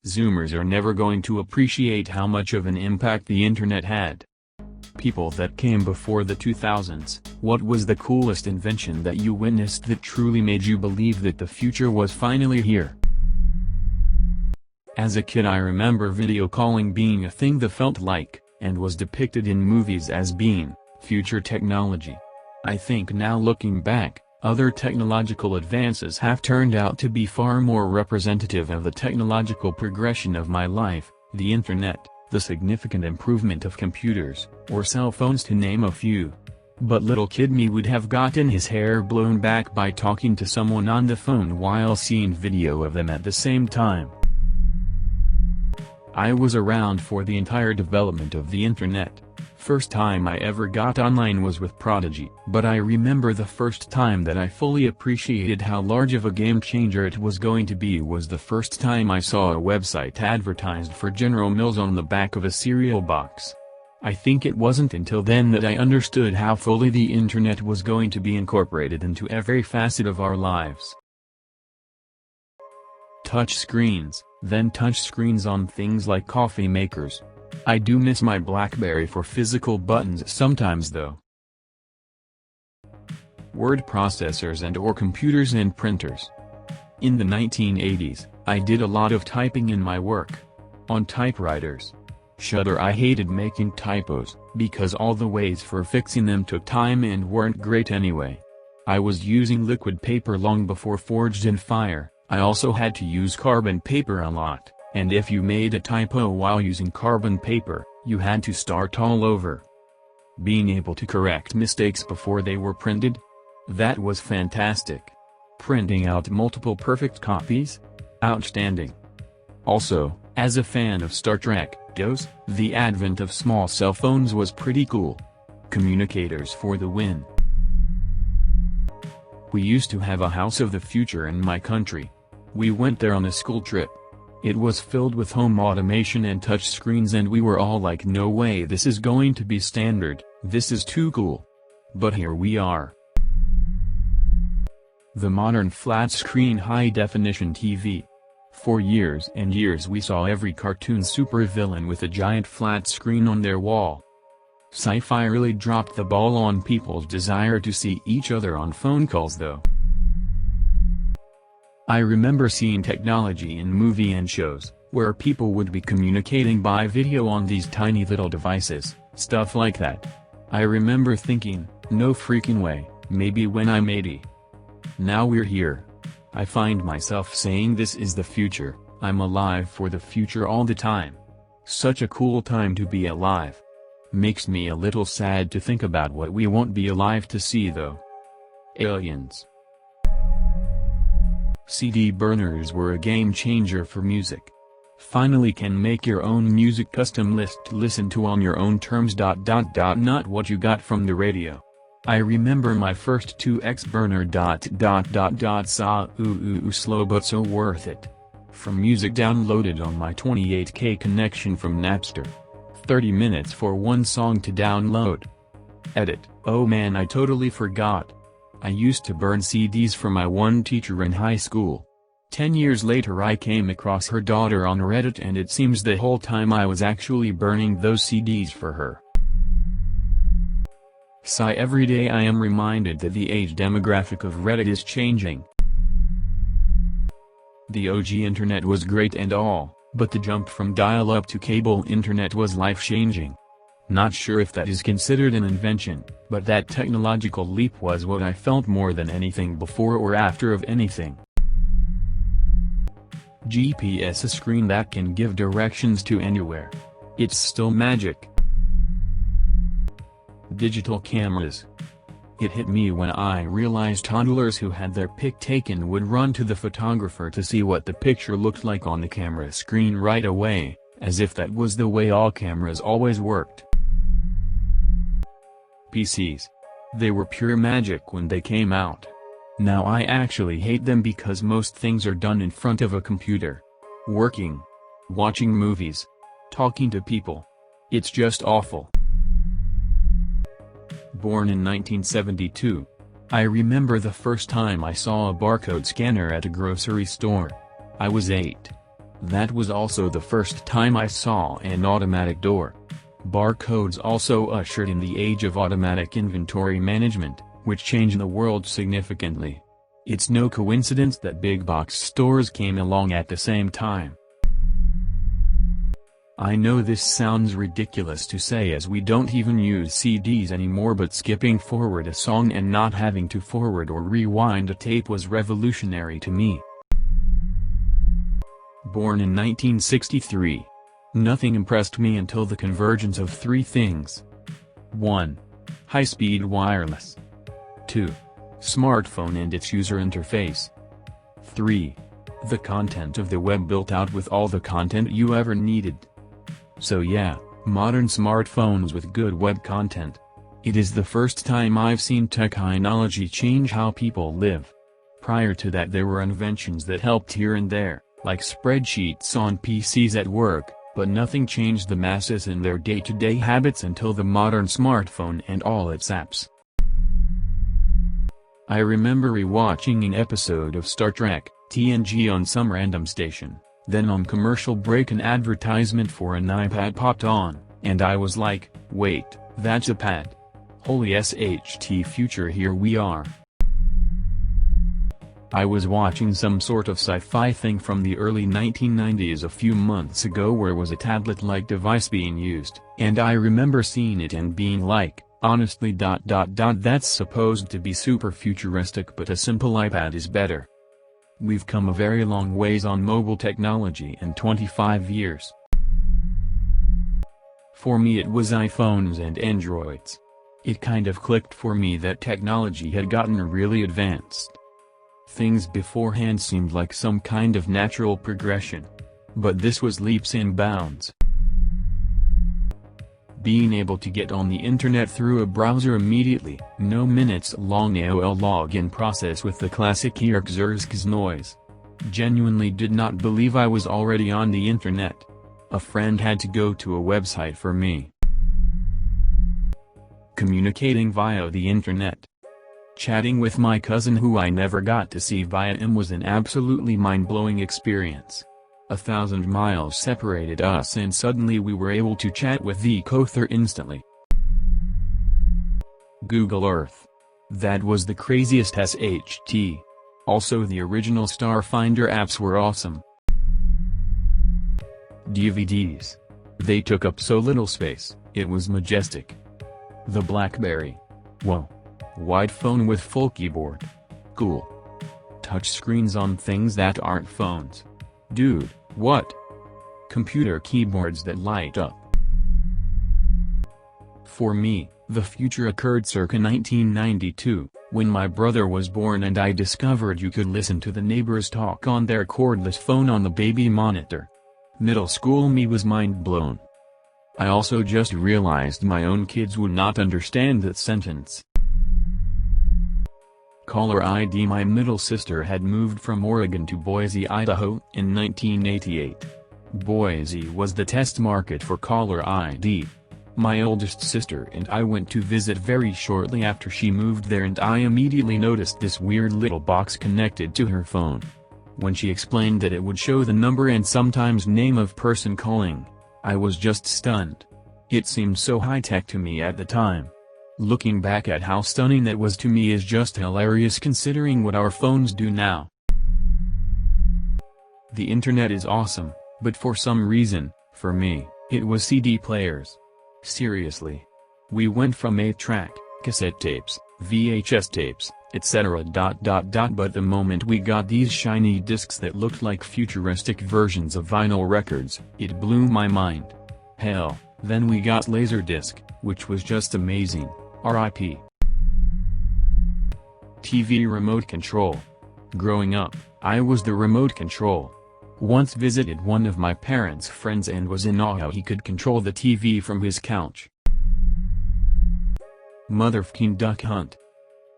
Zoomers are never going to appreciate how much of an impact the internet had. People that came before the 2000s, what was the coolest invention that you witnessed that truly made you believe that the future was finally here? As a kid I remember video calling being a thing that felt like, and was depicted in movies as being, future technology. I think now looking back, other technological advances have turned out to be far more representative of the technological progression of my life, the internet, the significant improvement of computers, or cell phones to name a few. But little kid me would have gotten his hair blown back by talking to someone on the phone while seeing video of them at the same time. I was around for the entire development of the internet. First time I ever got online was with Prodigy, but I remember the first time that I fully appreciated how large of a game changer it was going to be was the first time I saw a website advertised for General Mills on the back of a cereal box. I think it wasn't until then that I understood how fully the internet was going to be incorporated into every facet of our lives. Touch screens, then touch screens on things like coffee makers. I do miss my BlackBerry for physical buttons sometimes though. Word processors and/or computers and printers. In the 1980s, I did a lot of typing in my work. On typewriters. Shudder, I hated making typos, because all the ways for fixing them took time and weren't great anyway. I was using liquid paper long before Forged and Fire. I also had to use carbon paper a lot. And if you made a typo while using carbon paper, you had to start all over. Being able to correct mistakes before they were printed? That was fantastic. Printing out multiple perfect copies? Outstanding. Also, as a fan of Star Trek, the advent of small cell phones was pretty cool. Communicators for the win. We used to have a house of the future in my country. We went there on a school trip. It was filled with home automation and touch screens and we were all like, no way, this is going to be standard, this is too cool. But here we are. The modern flat-screen high-definition TV. For years and years we saw every cartoon supervillain with a giant flat screen on their wall. Sci-fi really dropped the ball on people's desire to see each other on phone calls though. I remember seeing technology in movies and shows, where people would be communicating by video on these tiny little devices, stuff like that. I remember thinking, no freaking way, maybe when I'm 80. Now we're here. I find myself saying this is the future, I'm alive for the future all the time. Such a cool time to be alive. Makes me a little sad to think about what we won't be alive to see though. Aliens. CD burners were a game changer for music. Finally can make your own music custom list to listen to on your own terms. Not what you got from the radio. I remember my first 2x burner. Saw slow but so worth it. From music downloaded on my 28K connection from Napster. 30 minutes for one song to download. Edit. Oh man, I totally forgot. I used to burn CDs for my one teacher in high school. 10 years later I came across her daughter on Reddit and it seems the whole time I was actually burning those CDs for her. Every day I am reminded that the age demographic of Reddit is changing. The OG internet was great and all, but the jump from dial-up to cable internet was life-changing. Not sure if that is considered an invention, but that technological leap was what I felt more than anything before or after of anything. GPS, a screen that can give directions to anywhere. It's still magic. Digital cameras. It hit me when I realized toddlers who had their pic taken would run to the photographer to see what the picture looked like on the camera screen right away, as if that was the way all cameras always worked. PCs. They were pure magic when they came out. Now I actually hate them because most things are done in front of a computer. Working. Watching movies. Talking to people. It's just awful. Born in 1972. I remember the first time I saw a barcode scanner at a grocery store. I was 8. That was also the first time I saw an automatic door. Barcodes also ushered in the age of automatic inventory management, which changed the world significantly. It's no coincidence that big box stores came along at the same time. I know this sounds ridiculous to say as we don't even use CDs anymore, but skipping forward a song and not having to forward or rewind a tape was revolutionary to me. Born in 1963. Nothing impressed me until the convergence of three things. 1. High-speed wireless. 2. Smartphone and its user interface. 3. The content of the web built out with all the content you ever needed. So yeah, modern smartphones with good web content. It is the first time I've seen technology change how people live. Prior to that there were inventions that helped here and there, like spreadsheets on PCs at work, but nothing changed the masses in their day-to-day habits until the modern smartphone and all its apps. I remember rewatching an episode of Star Trek, TNG on some random station. Then on commercial break an advertisement for an iPad popped on, and I was like, wait, that's a pad. Holy SHT future, here we are. I was watching some sort of sci-fi thing from the early 1990s a few months ago where was a tablet-like device being used, and I remember seeing it and being like, honestly that's supposed to be super futuristic, but a simple iPad is better. We've come a very long ways on mobile technology in 25 years. For me it was iPhones and Androids. It kind of clicked for me that technology had gotten really advanced. Things beforehand seemed like some kind of natural progression. But this was leaps and bounds. Being able to get on the internet through a browser immediately, no minutes-long AOL login process with the classic Xerxes noise. Genuinely did not believe I was already on the internet. A friend had to go to a website for me. Communicating via the internet. Chatting with my cousin who I never got to see via him was an absolutely mind-blowing experience. 1,000 miles separated us and suddenly we were able to chat with the other instantly. Google Earth. That was the craziest SHT. Also the original Starfinder apps were awesome. DVDs. They took up so little space, it was majestic. The BlackBerry. Whoa. Wide phone with full keyboard. Cool. Touch screens on things that aren't phones. Dude, what? Computer keyboards that light up. For me, the future occurred circa 1992, when my brother was born and I discovered you could listen to the neighbors talk on their cordless phone on the baby monitor. Middle school me was mind blown. I also just realized my own kids would not understand that sentence. Caller ID. My middle sister had moved from Oregon to Boise, Idaho, in 1988. Boise was the test market for caller ID. My oldest sister and I went to visit very shortly after she moved there and I immediately noticed this weird little box connected to her phone. When she explained that it would show the number and sometimes name of person calling, I was just stunned. It seemed so high-tech to me at the time. Looking back at how stunning that was to me is just hilarious considering what our phones do now. The internet is awesome, but for some reason, for me, it was CD players. Seriously. We went from 8-track, cassette tapes, VHS tapes, etc. But the moment we got these shiny discs that looked like futuristic versions of vinyl records, it blew my mind. Hell, then we got Laserdisc, which was just amazing. RIP. TV remote control. Growing up, I was the remote control. Once visited one of my parents' friends and was in awe how he could control the TV from his couch. Motherfucking duck hunt.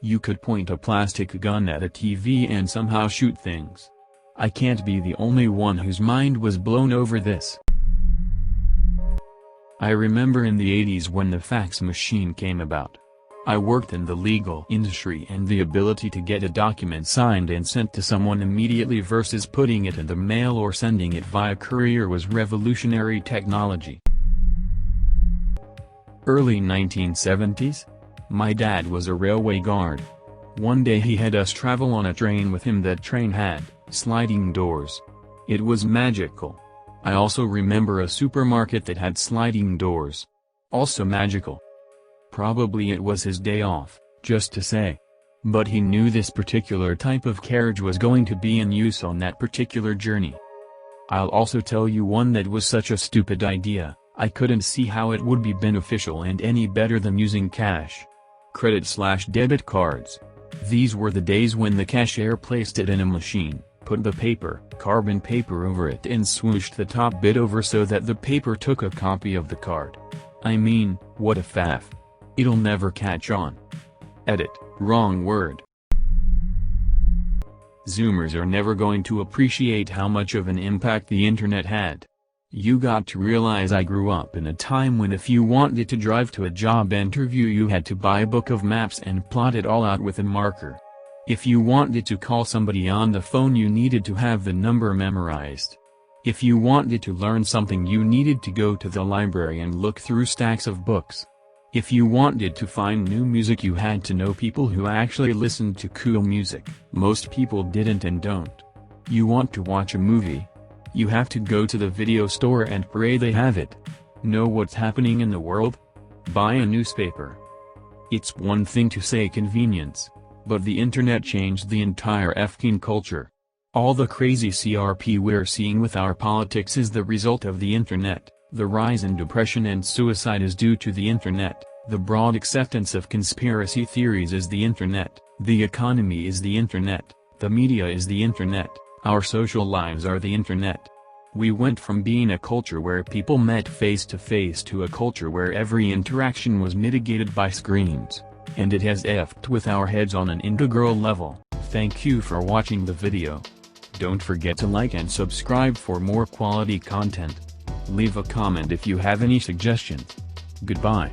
You could point a plastic gun at a TV and somehow shoot things. I can't be the only one whose mind was blown over this. I remember in the 80s when the fax machine came about. I worked in the legal industry, and the ability to get a document signed and sent to someone immediately versus putting it in the mail or sending it via courier was revolutionary technology. Early 1970s? My dad was a railway guard. One day he had us travel on a train with him. That train had sliding doors. It was magical. I also remember a supermarket that had sliding doors. Also magical. Probably it was his day off, just to say. But he knew this particular type of carriage was going to be in use on that particular journey. I'll also tell you one that was such a stupid idea, I couldn't see how it would be beneficial and any better than using cash. Credit/debit cards. These were the days when the cashier placed it in a machine, put the carbon paper over it and swooshed the top bit over so that the paper took a copy of the card. I mean, what a faff. It'll never catch on. Edit, wrong word. Zoomers are never going to appreciate how much of an impact the internet had. You got to realize I grew up in a time when if you wanted to drive to a job interview you had to buy a book of maps and plot it all out with a marker. If you wanted to call somebody on the phone you needed to have the number memorized. If you wanted to learn something you needed to go to the library and look through stacks of books. If you wanted to find new music you had to know people who actually listened to cool music. Most people didn't and don't. You want to watch a movie? You have to go to the video store and pray they have it. Know what's happening in the world? Buy a newspaper. It's one thing to say convenience, but the internet changed the entire F-king culture. All the crazy CRP we're seeing with our politics is the result of the internet. The rise in depression and suicide is due to the internet, the broad acceptance of conspiracy theories is the internet, the economy is the internet, the media is the internet, our social lives are the internet. We went from being a culture where people met face to face to a culture where every interaction was mitigated by screens, and it has effed with our heads on an integral level. Thank you for watching the video. Don't forget to like and subscribe for more quality content. Leave a comment if you have any suggestions. Goodbye.